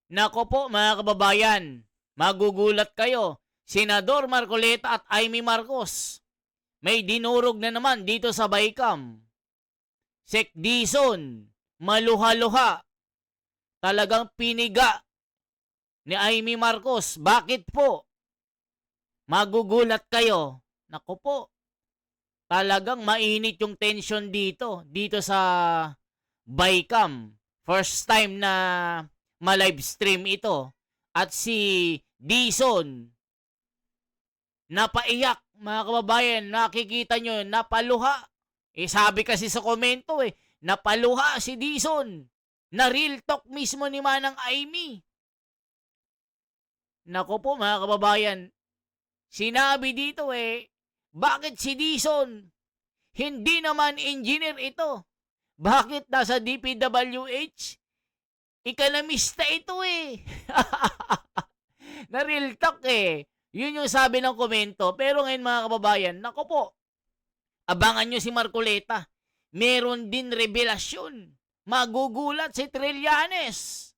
Nako po mga kababayan, magugulat kayo. Senador Marcoleta at Amy Marcos, may dinurog na naman dito sa Baykam. Sek Dizon, maluha-luha. Talagang piniga ni Amy Marcos. Bakit po? Magugulat kayo. Nako po, talagang mainit yung tension dito sa Baykam. First time na ma-live stream ito. At si Dizon, napaiyak, mga kababayan, nakikita nyo, napaluha. Sabi kasi sa komento napaluha si Dizon. Na real talk mismo ni Manang Amy. Nako po mga kababayan, sinabi dito bakit si Dizon? Hindi naman engineer ito. Bakit nasa DPWH? Ekonomista ito Na real talk Yun yung sabi ng komento. Pero ngayon mga kababayan, nako po, abangan nyo si Marcoleta. Meron din revelasyon. Magugulat si Trillanes.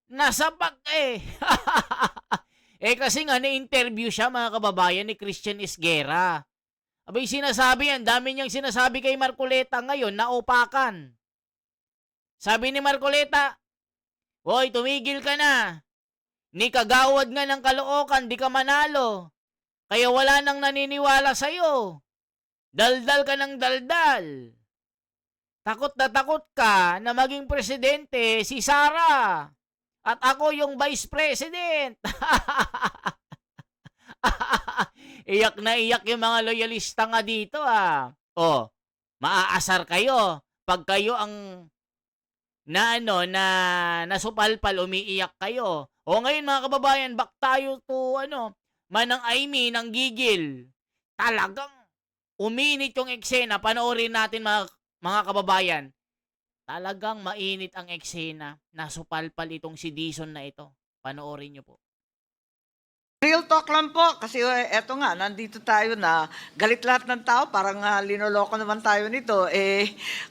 Nasapak kasi nga na-interview siya mga kababayan ni Christian Esguerra. Abay sinasabi yan, dami niyang sinasabi kay Marcoleta ngayon, naupakan. Sabi ni Marcoleta, "Hoy, tumigil ka na. Ni kagawad nga ng Caloocan, di ka manalo. Kaya wala nang naniniwala sa'yo. Daldal ka ng daldal. Takot na takot ka na maging presidente si Sara. At ako yung vice president." Iyak na iyak yung mga loyalista nga dito maaasar kayo pag kayo ang nasupalpal, umiiyak kayo. Ngayon mga kababayan, back tayo to Manang Amy ng gigil. Talagang uminit yung eksena. Panoorin natin mga kababayan. Talagang mainit ang eksena. Nasupalpal itong si Dizon na ito. Panoorin nyo po. Real talk lang po, kasi eto nga, nandito tayo na galit lahat ng tao, parang linoloko naman tayo nito.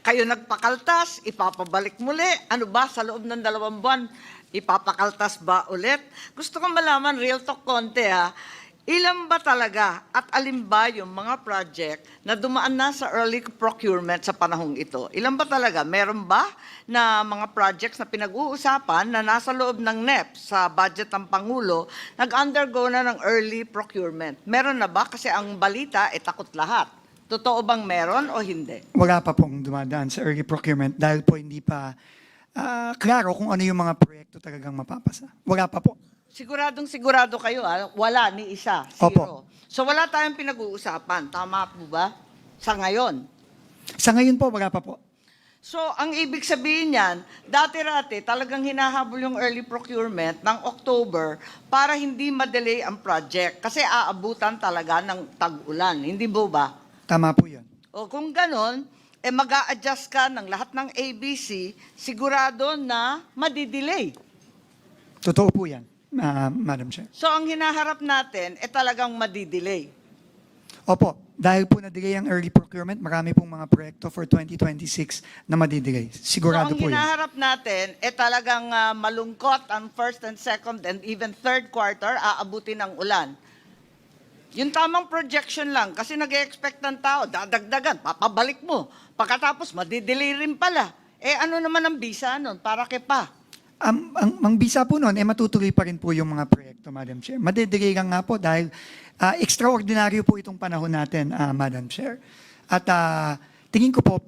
Kayo nagpakaltas, ipapabalik muli. Ano ba, sa loob ng 2 buwan, ipapakaltas ba ulit? Gusto kong malaman, real talk konti ilan ba talaga at alin ba yung mga project na dumaan na sa early procurement sa panahong ito? Ilan ba talaga? Meron ba na mga projects na pinag-uusapan na nasa loob ng NEP sa budget ng Pangulo, nag-undergo na ng early procurement? Meron na ba? Kasi ang balita, takot lahat. Totoo bang meron o hindi? Wala pa pong dumadaan sa early procurement dahil po hindi pa klaro kung ano yung mga proyekto talagang mapapasa. Wala pa po. Sigurado kayo, wala ni isa, zero. Opo. So wala tayong pinag-uusapan, tama po ba? Sa ngayon. Sa ngayon po, wala pa po. So ang ibig sabihin niyan, dati-rati talagang hinahabol yung early procurement ng October para hindi ma-delay ang project. Kasi aabutan talaga ng tag-ulan, hindi po ba? Tama po yun. O kung ganon, mag-a-adjust ka ng lahat ng ABC, sigurado na madidelay. Totoo po yan, Madam Chair. So ang hinaharap natin, talagang madidelay. Opo, dahil po na-delay ang early procurement, marami pong mga proyekto for 2026 na madidelay. Sigurado so, po ang yan. hinaharap natin, talagang malungkot ang first and second and even third quarter, aabutin ng ulan. Yung tamang projection lang, kasi nag-expect ng tao, dadagdagan, papabalik mo. Pagkatapos, madidelay rin pala. Ano naman ang bisa nun? Para kay pa? Ang bisa po noon, matutuloy pa rin po yung mga proyekto, Madam Chair. Madidelay lang nga po dahil extraordinaryo po itong panahon natin, Madam Chair. At tingin ko po,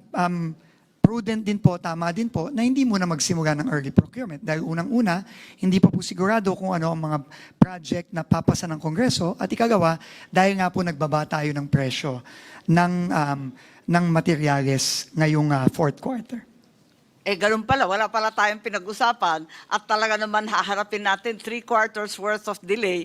prudent din po, tama din po, na hindi muna magsimula ng early procurement. Dahil unang-una, hindi pa po sigurado kung ano ang mga project na papasa ng Kongreso. At ikalawa, dahil nga po nagbaba tayo ng presyo ng materyales ngayong fourth quarter. Ganun pala, wala pala tayong pinag-usapan at talaga naman haharapin natin 3 quarters worth of delay.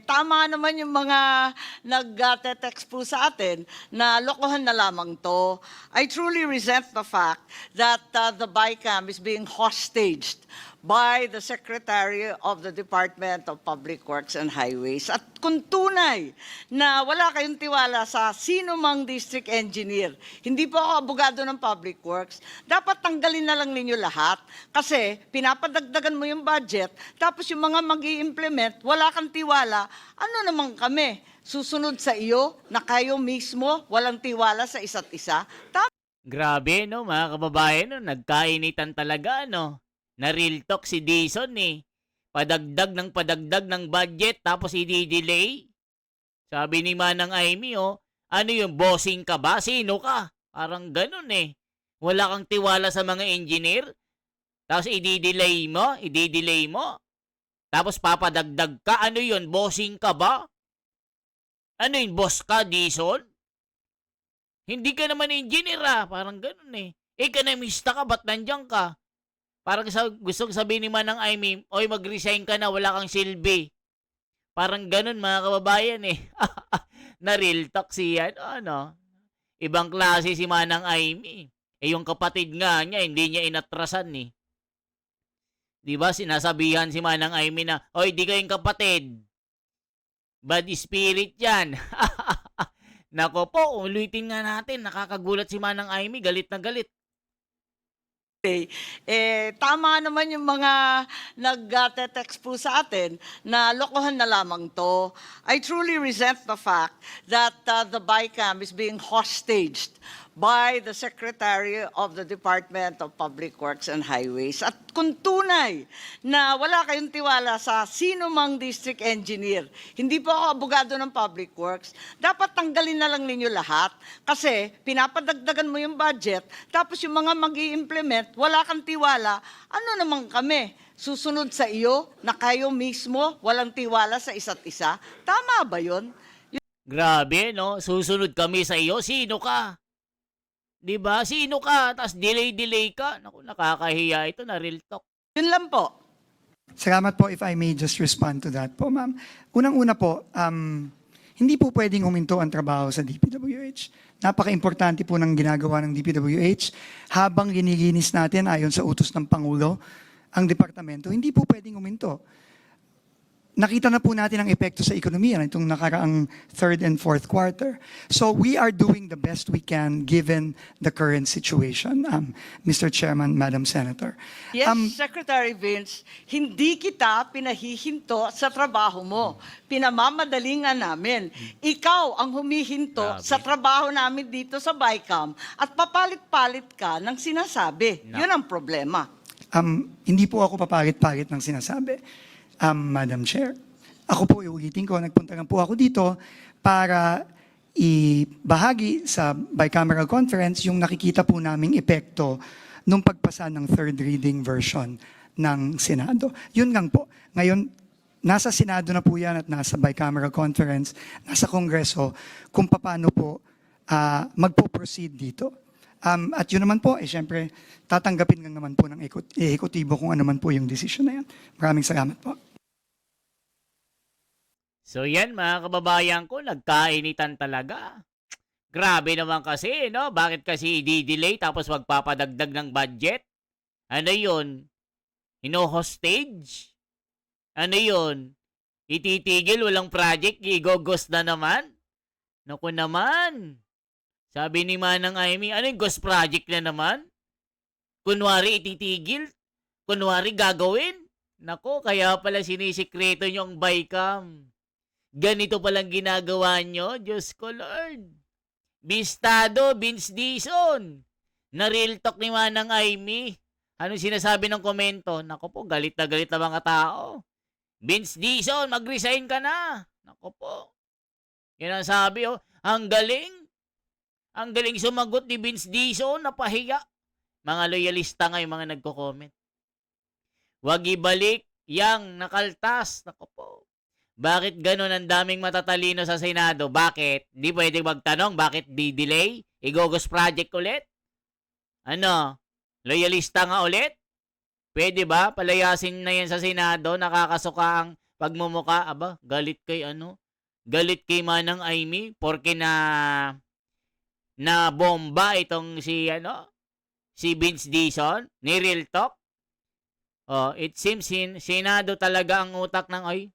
Tama naman yung mga nag-text po sa atin na lokohan na lamang to. I truly resent the fact that the BICAM is being hostaged by the Secretary of the Department of Public Works and Highways. At kung tunay na wala kayong tiwala sa sino mang district engineer, hindi po ako abogado ng Public Works, dapat tanggalin na lang ninyo lahat kasi pinapadagdagan mo yung budget tapos yung mga mag-i-implement, wala kang tiwala, ano naman kami? Susunod sa iyo na kayo mismo walang tiwala sa isa't isa? Grabe, no, mga kababayan, no, nagkainitan talaga, no. Na real talk si Dison, eh. Padagdag ng budget, tapos i-delay. Sabi ni Manang Aimee, oh, ano yung bossing ka ba? Sino ka? Parang ganun, eh. Wala kang tiwala sa mga engineer, tapos i-delay mo, tapos papadagdag ka. Ano yun? Bossing ka ba? Ano yun? Boss ka, Dison? Hindi ka naman engineer, ah. Parang ganun, eh. Ekonomista ka, ba't nandiyan ka? Parang gusto sabihin ni Manang Aimee, oy, mag-resign ka na, wala kang silbi. Parang ganun, mga kababayan, eh. Na real talk siya, ano. Ibang klase si Manang Aimee. Eh, yung kapatid nga niya, hindi niya inatrasan, eh. Di ba, sinasabihan si Manang Aimee na, oy, di kayong kapatid. Bad spirit yan. Nako po, ulitin nga natin. Nakakagulat si Manang Aimee, galit na galit. Tama naman yung mga nag-text po sa atin na lokohan na lamang to. I truly resent the fact that the BICAM is being hostaged by the Secretary of the Department of Public Works and Highways. At kung tunay na wala kayong tiwala sa sino mang district engineer, hindi po ako abogado ng Public Works, dapat tanggalin na lang ninyo lahat kasi pinapadagdagan mo yung budget, tapos yung mga mag-i-implement, wala kang tiwala, ano naman kami? Susunod sa iyo na kayo mismo walang tiwala sa isa't isa? Tama ba yun? Grabe, no? Susunod kami sa iyo. Sino ka? Diba? Sino ka? Tapos delay ka. Naku, nakakahiya ito na real talk. Yun lang po. Salamat po if I may just respond to that po, ma'am. Unang-una po, hindi po pwedeng huminto ang trabaho sa DPWH. Napaka-importante po ng ginagawa ng DPWH. Habang ginilinis natin ayon sa utos ng Pangulo, ang departamento, hindi po pwedeng huminto. Nakita na po natin ang epekto sa ekonomiya nitong nakaraang third and fourth quarter. So we are doing the best we can given the current situation, Mr. Chairman, Madam Senator. Yes, Secretary Vince, hindi kita pinahihinto sa trabaho mo. Pinamamadali nga namin. Ikaw ang humihinto Grabe. sa trabaho namin dito sa BICAM at papalit-palit ka ng sinasabi. No. Yun ang problema. Hindi po ako papalit-palit ng sinasabi, Madam Chair. Ako po, iulitin ko, nagpunta lang po ako dito para ibahagi sa bicameral conference yung nakikita po naming epekto nung pagpasa ng third reading version ng Senado. Yun lang po. Ngayon, nasa Senado na po yan at nasa bicameral conference, nasa Kongreso, kung paano po magpo-proceed dito. At yun naman po, syempre, tatanggapin lang naman po ng ehekutibo kung ano man po yung decision na yan. Maraming salamat po. So yan, mga kababayan ko, nagkainitan talaga. Grabe naman kasi, no? Bakit kasi i-delay tapos magpapadagdag ng budget? Ano yun? Hino-hostage? Ano yun? Ititigil, walang project, i-ghost na naman? Naku naman. Sabi ni Manang Aimee, ano yung ghost project na naman? Kunwari ititigil? Kunwari gagawin? Nako, kaya pala sinisikreto nyo ang BICAM. Ganito palang ginagawa nyo? Diyos ko, Lord. Bistado, Vince Dizon. Na real talk ni Manang Aimee. Ano sinasabi ng komento? Nako po, galit na mga tao. Vince Dizon, mag-resign ka na. Nako po. Yan ang sabi, oh. Ang galing. Ang galing sumagot ni Vince Dizon, napahiya. Mga loyalista nga yung mga nagko-comment. Huwag ibalik yang nakaltas. Nako po. Bakit ganun ang daming matatalino sa Senado? Bakit? Di pwede magtanong, bakit di-delay? Igogos project ulit? Ano? Loyalista nga ulit? Pwede ba? Palayasin na yan sa Senado, nakakasuka ang pagmumuka. Aba, galit kay ano? Galit kay Manang Aimee porke na bomba itong si Vince Dizon ni Real Talk. Oh, it seems Senado talaga ang utak ng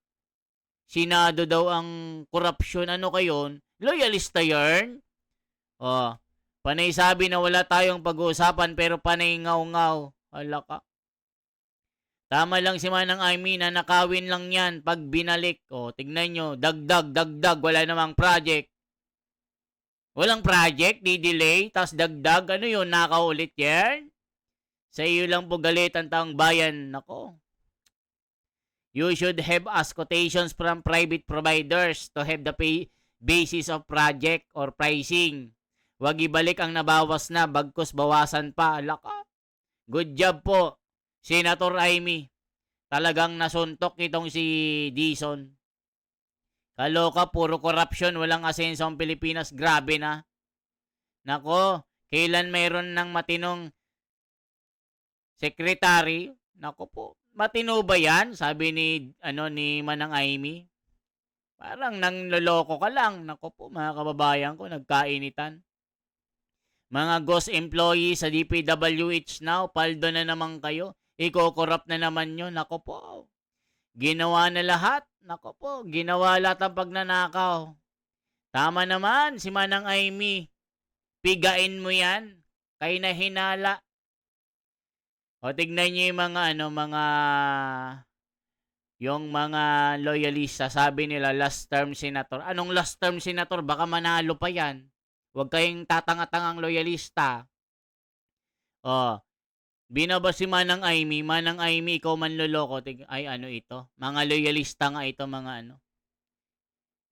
Senado daw ang korupsyon. Ano kayon? Loyalista yarn? Oh, panay sabi na wala tayong pag-uusapan pero panay ngaw-ngaw. Hala ka. Tama lang si Manang Amy na nakawin lang yan pag binalik. O, tignan nyo, dagdag, wala namang project. Walang project, di-delay, tas dagdag, ano yun, nakaulit yan? Sa iyo lang po galit ang taong bayan. Nako. You should have asked quotations from private providers to have the basis of project or pricing. Huwag ibalik ang nabawas na, bagkus bawasan pa. Alaka. Good job po, Senator Amy. Talagang nasuntok itong si Dizon. Kaloka, puro corruption, walang asenso ang Pilipinas. Grabe na. Nako, kailan mayroon ng matinong secretary? Nako po, matino ba yan? Sabi ni Manang Amy. Parang nangloloko ka lang. Nako po, mga kababayan ko, nagkainitan. Mga ghost employees sa DPWH now, paldo na naman kayo. Iko-corrupt na naman nyo. Nako po. Ginawa na lahat. Nako po, ginawa lahat ang pagnanakaw. Tama naman, si Manang Amy. Pigain mo yan. Kay na hinala. O tignan nyo yung mga loyalista. Sabi nila, last term senator. Anong last term senator? Baka manalo pa yan. Huwag kayong tatanga-tangang loyalista. O, binaba si Manang Amy. Manang Amy, ikaw manloloko. Ay, ano ito? Mga loyalista nga ito, mga ano.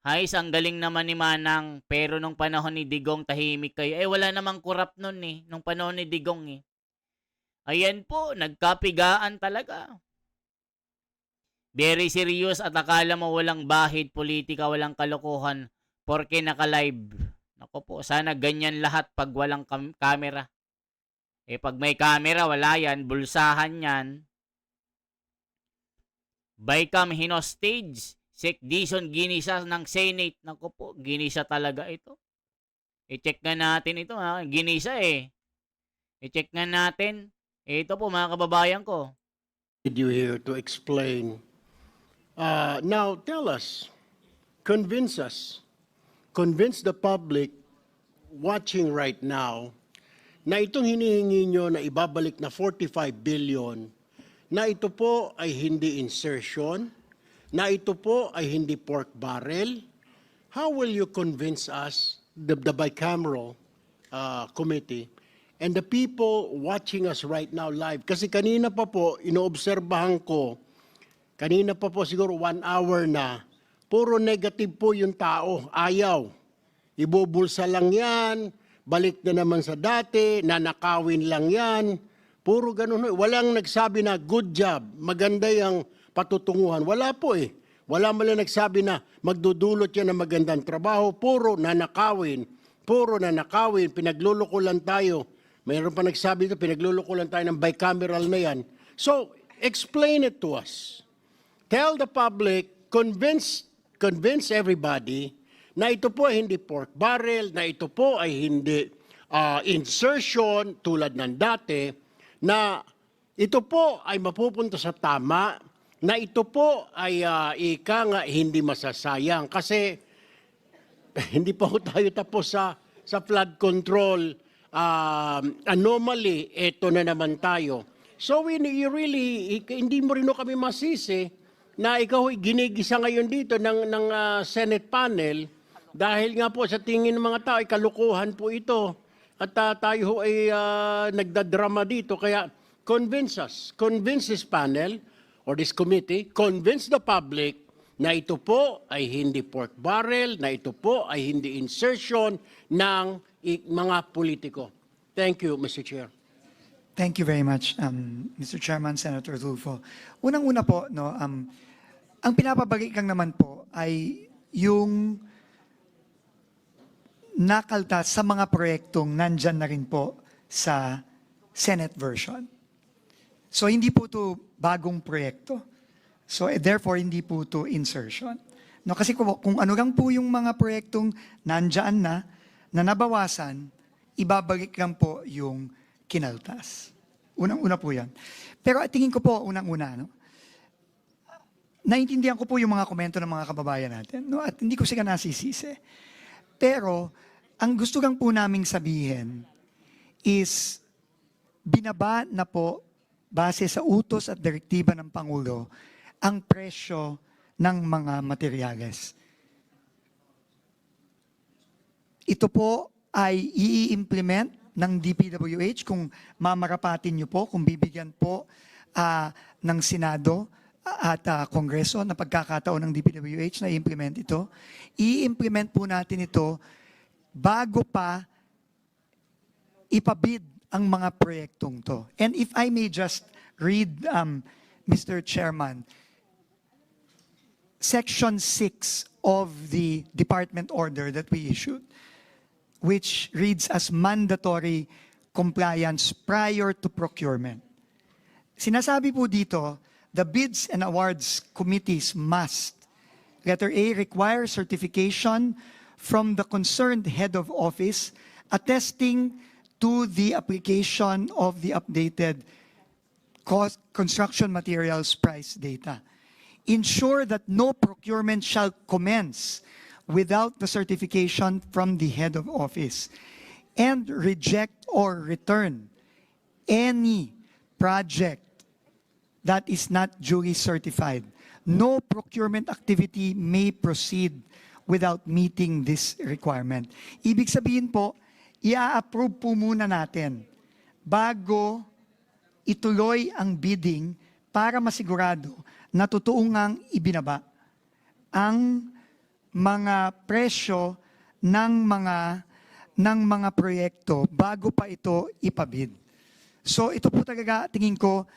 Hays, ang galing naman ni Manang. Pero nung panahon ni Digong, tahimik kayo. Wala namang kurap nun eh. Nung panahon ni Digong eh. Ayan po, nagkapigaan talaga. Very serious at akala mo walang bahid, politika, walang kalokohan. Porke naka-live. Nako po, sana ganyan lahat pag walang camera. Pag may camera, wala yan. Bulsahan yan. Bycam hinostage. Sec Dizon ginisa ng Senate. Nako po, ginisa talaga ito. I-check nga natin ito. Ha? Ginisa eh. I-check nga natin. Ito po mga kababayan ko. Need you here to explain. Now, tell us. Convince us. Convince the public watching right now na itong hinihingi nyo na ibabalik na 45 billion, na ito po ay hindi insertion, na ito po ay hindi pork barrel. How will you convince us, the bicameral committee, and the people watching us right now live? Kasi kanina pa po, inoobserbahan ko, kanina pa po siguro 1 hour na, puro negative po yung tao, ayaw. Ibubulsa lang yan, balik na naman sa dati, nanakawin lang yan. Puro ganun. Walang nagsabi na good job, maganda yung patutunguhan. Wala po eh. Wala man lang nagsabi na magdudulot yan ng magandang trabaho. Puro nanakawin, pinagluloko lang tayo. Mayroon pa nagsabi ito, pinagluloko lang tayo ng bicameral na yan. So, explain it to us. Tell the public, convince everybody na ito po ay hindi pork barrel, na ito po ay hindi insertion tulad ng dati, na ito po ay mapupunta sa tama, na ito po ay hindi masasayang. Kasi hindi pa tayo tapos sa flood control anomaly, ito na naman tayo. So hindi mo rin kami masisi na ikaw ay ginigisa ngayon dito ng Senate panel dahil nga po sa tingin ng mga tao ay kalukuhan po ito at tayo ay nagdadrama dito. Kaya convince us, convince this panel or this committee, convince the public na ito po ay hindi pork barrel, na ito po ay hindi insertion ng mga politiko. Thank you, Mr. Chair. Thank you very much, Mr. Chairman, Senator Tulfo. Unang-una po, no, ang pinapabalik lang naman po ay yung nakaltas sa mga proyektong nandyan na rin po sa Senate version. So hindi po ito bagong proyekto. So therefore, hindi po ito insertion. No, kasi kung ano lang po yung mga proyektong nandyan na nabawasan, ibabalik lang po yung kinaltas. Unang-una po yan. Pero tingin ko po, unang-una, no? naintindihan ko po yung mga komento ng mga kababayan natin, no? At hindi ko sila nasisisi. Pero, ang gusto lang po naming sabihin is, binaba na po, base sa utos at direktiba ng Pangulo, ang presyo ng mga materyales. Ito po ay i-implement ng DPWH kung mamarapatin nyo po, kung bibigyan po ng Senado at Kongreso na pagkakataon ng DPWH na i-implement ito. I-implement po natin ito bago pa ipabid ang mga proyektong to. And if I may just read, Mr. Chairman, Section 6 of the department order that we issued, which reads as mandatory compliance prior to procurement. Sinasabi po dito, the bids and awards committees must, letter A, require certification from the concerned head of office attesting to the application of the updated construction materials price data. Ensure that no procurement shall commence without the certification from the head of office, and reject or return any project that is not duly certified. No procurement activity may proceed without meeting this requirement. Ibig sabihin po, i-approve po muna natin bago ituloy ang bidding para masigurado na totoo ngang ibinaba ang mga presyo ng mga proyekto bago pa ito ipabid. So ito po talaga tingin ko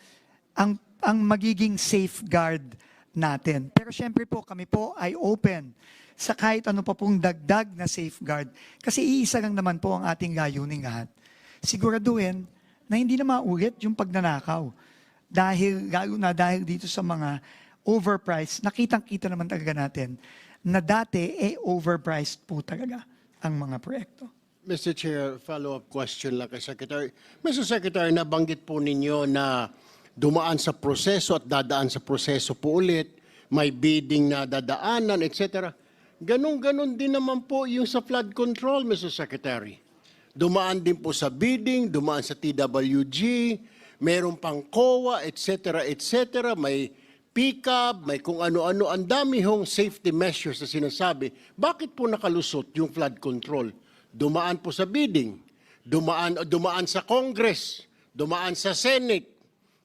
ang magiging safeguard natin. Pero syempre po kami po ay open sa kahit ano pa pong dagdag na safeguard. Kasi iisa lang naman po ang ating layunin lahat. Siguraduhin na hindi na maulit yung pagnanakaw. Lalo na dahil dito sa mga overpriced, nakitang-kita naman talaga natin na dati overpriced po talaga ang mga proyekto. Mr. Chair, follow-up question lang kay Secretary. Mr. Secretary, nabanggit po ninyo na dumaan sa proseso at dadaan sa proseso po ulit, may bidding na dadaanan, etc. Ganon-ganon din naman po yung sa flood control, Mr. Secretary. Dumaan din po sa bidding, dumaan sa TWG, meron pang COA, etc., etc., may PCAB, may kung ano-ano, ang dami hong safety measures na sinasabi. Bakit po nakalusot yung flood control? Dumaan po sa bidding, dumaan sa Congress, dumaan sa Senate,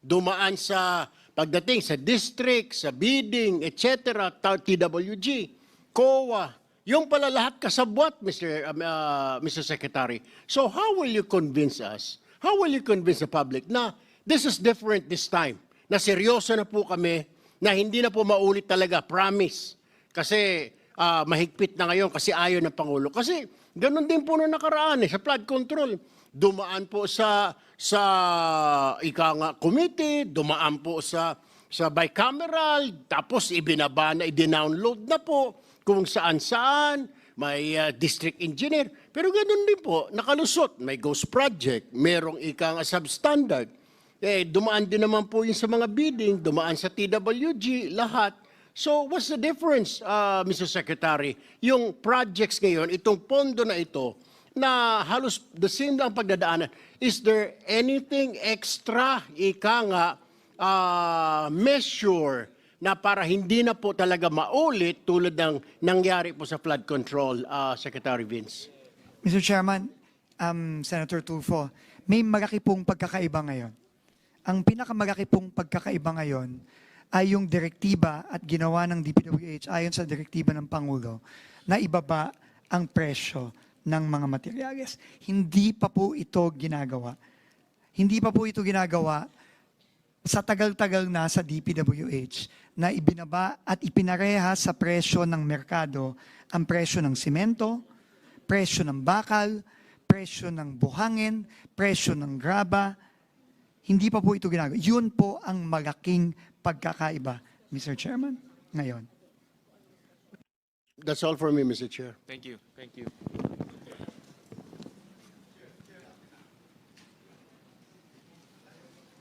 dumaan sa pagdating sa district, sa bidding, etc., TWG, COA. Yung pala lahat kasabwat, Mr. Secretary. So how will you convince us, how will you convince the public na this is different this time? Na seryoso na po kami, na hindi na po maulit talaga, promise. Kasi mahigpit na ngayon kasi ayaw ng Pangulo. Kasi ganun din po nung nakaraan sa flood control. Dumaan po sa committee, dumaan po sa bicameral, tapos ibinaba na, i-download na po kung saan-saan, may district engineer. Pero ganun din po, nakalusot. May ghost project, merong substandard. Dumaan din naman po yung sa mga bidding, dumaan sa TWG, lahat. So what's the difference, Mr. Secretary? Yung projects ngayon, itong pondo na ito, na halos the same lang pagdadaanan, is there anything extra, measure na para hindi na po talaga maulit tulad ng nangyari po sa flood control, Secretary Vince? Mr. Chairman, Senator Tulfo, may malaki pong pagkakaiba ngayon. Ang pinakamalaki pong pagkakaiba ngayon ay yung direktiba at ginawa ng DPWH ayon sa direktiba ng Pangulo na ibaba ang presyo ng mga materyales. Hindi pa po ito ginagawa. Hindi pa po ito ginagawa sa tagal-tagal na sa DPWH na ibinaba at ipinareha sa presyo ng merkado ang presyo ng simento, presyo ng bakal, presyo ng buhangin, presyo ng graba. Hindi pa po ito ginagawa. Yun po ang malaking pagkakaiba, Mr. Chairman, ngayon. That's all for me, Mr. Chair. Thank you. Thank you.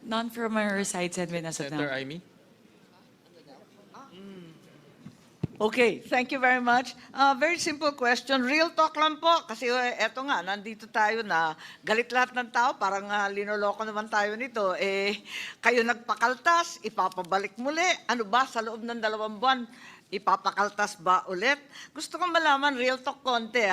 None from our side, Sen. As of Senator now. Amy? Okay, thank you very much. Very simple question. Real talk lang po. Kasi eto nga, nandito tayo na galit lahat ng tao. Parang linoloko naman tayo nito. Kayo nagpakaltas, ipapabalik muli. Ano ba, sa loob ng 2 buwan, ipapakaltas ba ulit? Gusto kong malaman, real talk konti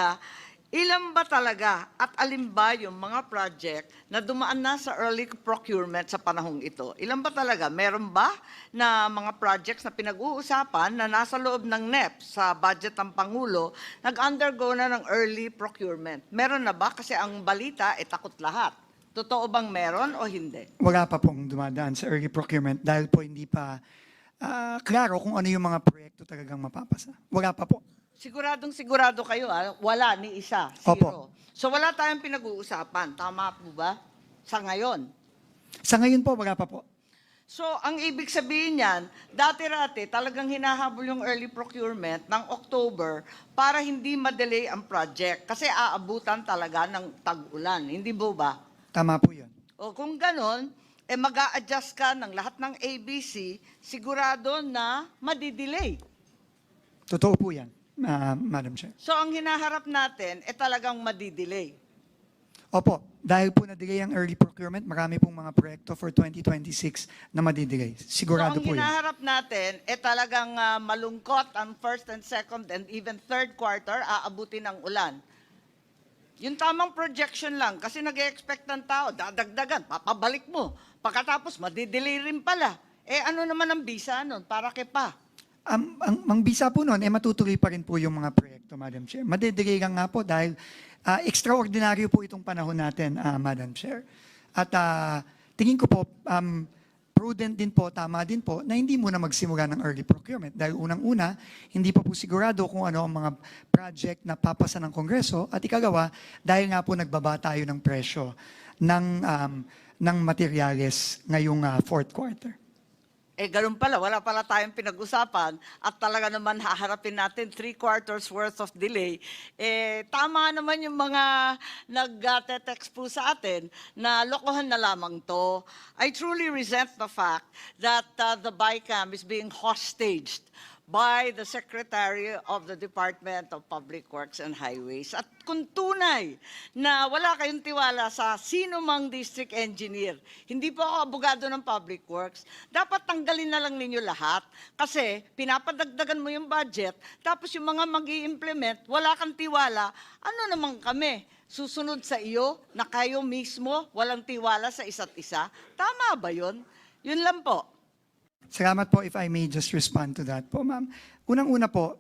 ilan ba talaga at alin ba yung mga project na dumaan na sa early procurement sa panahong ito? Ilan ba talaga? Meron ba na mga projects na pinag-uusapan na nasa loob ng NEP sa budget ng Pangulo, nag-undergo na ng early procurement? Meron na ba? Kasi ang balita, takot lahat. Totoo bang meron o hindi? Wala pa pong dumadaan sa early procurement dahil po hindi pa klaro kung ano yung mga proyekto talagang mapapasa. Wala pa po. Sigurado kayo, wala ni isa, zero. Opo. So wala tayong pinag-uusapan, tama po ba? Sa ngayon. Sa ngayon po, wala pa po. So ang ibig sabihin niyan, dati-rati talagang hinahabol yung early procurement ng October para hindi ma-delay ang project kasi aabutan talaga ng tag-ulan, hindi po ba? Tama po yun. O kung ganon, mag-a-adjust ka ng lahat ng ABC, sigurado na madidelay. Totoo po yan, Madam Chair. So ang hinaharap natin, talagang madidelay. Opo, dahil po na-delay ang early procurement, marami pong mga proyekto for 2026 na madidelay. Sigurado so, ang po yan. hinaharap natin, talagang malungkot ang first and second and even third quarter, aabutin ng ulan. Yung tamang projection lang, kasi nag-expect ng tao, dadagdagan, papabalik mo. Pagkatapos, madidelay rin pala. Ano naman ang bisa nun? Para kay pa? Ang bisa po noon, matutuloy pa rin po yung mga proyekto, Madam Chair. Madidelay lang nga po dahil extraordinaryo po itong panahon natin, Madam Chair. At tingin ko po, prudent din po, tama din po, na hindi muna magsimula ng early procurement. Dahil unang-una, hindi pa po sigurado kung ano ang mga project na papasa ng Kongreso. At ikagawa, dahil nga po nagbaba tayo ng presyo ng materyales ngayong fourth quarter. Ganun pala, wala pala tayong pinag-usapan at talaga naman haharapin natin 3 quarters worth of delay. Tama naman yung mga nag-text po sa atin na lokohan na lamang to. I truly resent the fact that the BICAM is being hostaged by the Secretary of the Department of Public Works and Highways. At kung tunay na wala kayong tiwala sa sino mang district engineer, hindi po ako abogado ng Public Works, dapat tanggalin na lang ninyo lahat kasi pinapadagdagan mo yung budget, tapos yung mga mag-i-implement, wala kang tiwala, ano naman kami? Susunod sa iyo na kayo mismo walang tiwala sa isa't isa? Tama ba yun? Yun lang po. Salamat po, if I may just respond to that po, ma'am. Unang-una po,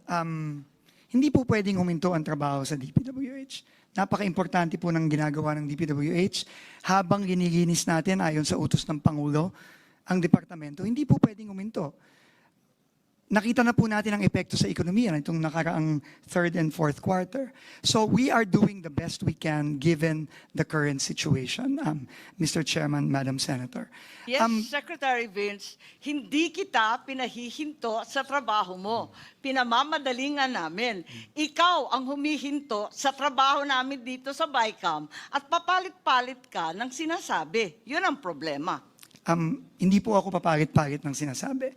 hindi po pwedeng huminto ang trabaho sa DPWH. Napaka-importante po ng ginagawa ng DPWH. Habang linilinis natin ayon sa utos ng Pangulo, ang departamento, hindi po pwedeng huminto. Nakita na po natin ang epekto sa ekonomiya nitong nakaraang third and fourth quarter. So we are doing the best we can given the current situation, Mr. Chairman, Madam Senator. Yes, Secretary Vince, hindi kita pinahihinto sa trabaho mo. Pinamamadali nga namin. Ikaw ang humihinto sa trabaho namin dito sa BICAM at papalit-palit ka ng sinasabi. Yun ang problema. Hindi po ako papalit-palit ng sinasabi,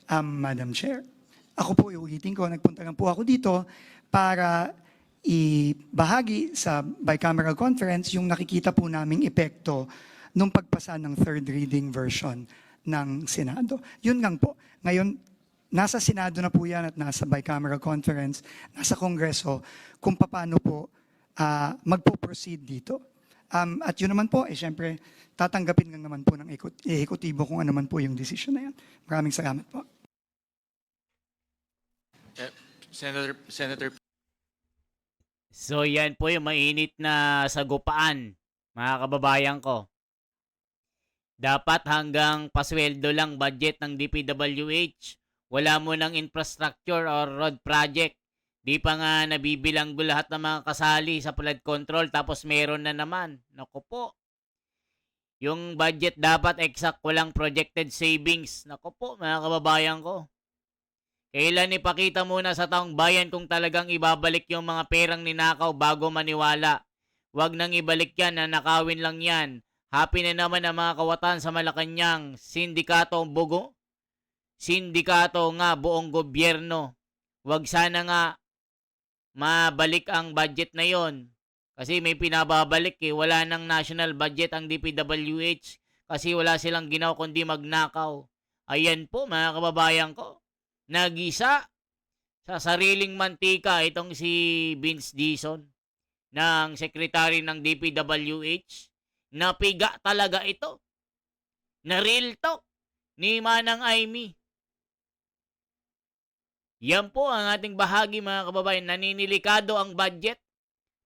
Madam Chair. Ako po, iulitin ko, nagpunta lang po ako dito para ibahagi sa bicameral conference yung nakikita po naming epekto nung pagpasa ng third reading version ng Senado. Yun lang po. Ngayon, nasa Senado na po yan at nasa bicameral conference, nasa Kongreso, kung paano po magpo-proceed dito. At yun naman po, syempre, tatanggapin lang naman po ng ehekutibo kung ano man po yung decision na yan. Maraming salamat po. Senator. So yan po yung mainit na sagupaan, mga kababayan ko. Dapat hanggang pasweldo lang budget ng DPWH. Wala mo ng infrastructure or road project. Di pa nga nabibilang lahat ng mga kasali sa flood control tapos meron na naman. Naku po. Yung budget dapat exact, walang projected savings. Naku po, mga kababayan ko. Kailan ipakita muna sa taong bayan kung talagang ibabalik yung mga perang ninakaw bago maniwala. Huwag nang ibalik yan, nanakawin lang yan. Happy na naman ang mga kawatan sa Malacanang. Sindikato nga buong gobyerno. Wag sana nga mabalik ang budget na yon. Kasi may pinababalik eh. Wala nang national budget ang DPWH kasi wala silang ginawa kundi magnakaw. Ayan po mga kababayan ko. Nagisa sa sariling mantika itong si Vince Dizon ng secretary ng DPWH. Napiga talaga ito. Na real talk ni Manang Aimee. Yan po ang ating bahagi mga kababayan. Naninilikado ang budget.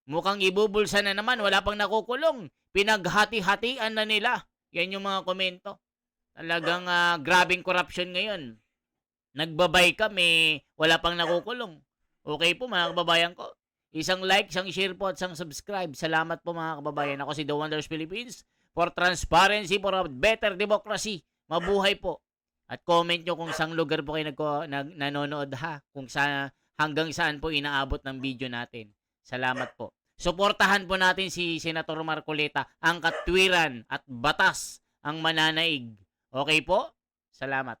Mukhang ibubulsa na naman. Wala pang nakukulong. Pinaghati-hatian na nila. Yan yung mga komento. Talagang grabing corruption ngayon. Nagbabay kami. Wala pang nakukulong. Okay po mga kababayan ko. Isang like, isang share po at isang subscribe. Salamat po mga kababayan. Ako si The Wonders Philippines. For transparency, for a better democracy. Mabuhay po. At comment nyo kung saang lugar po kayo nanonood ha. Kung hanggang saan po inaabot ng video natin. Salamat po. Suportahan po natin si Senator Marcoleta. Ang katwiran at batas ang mananaig. Okay po? Salamat.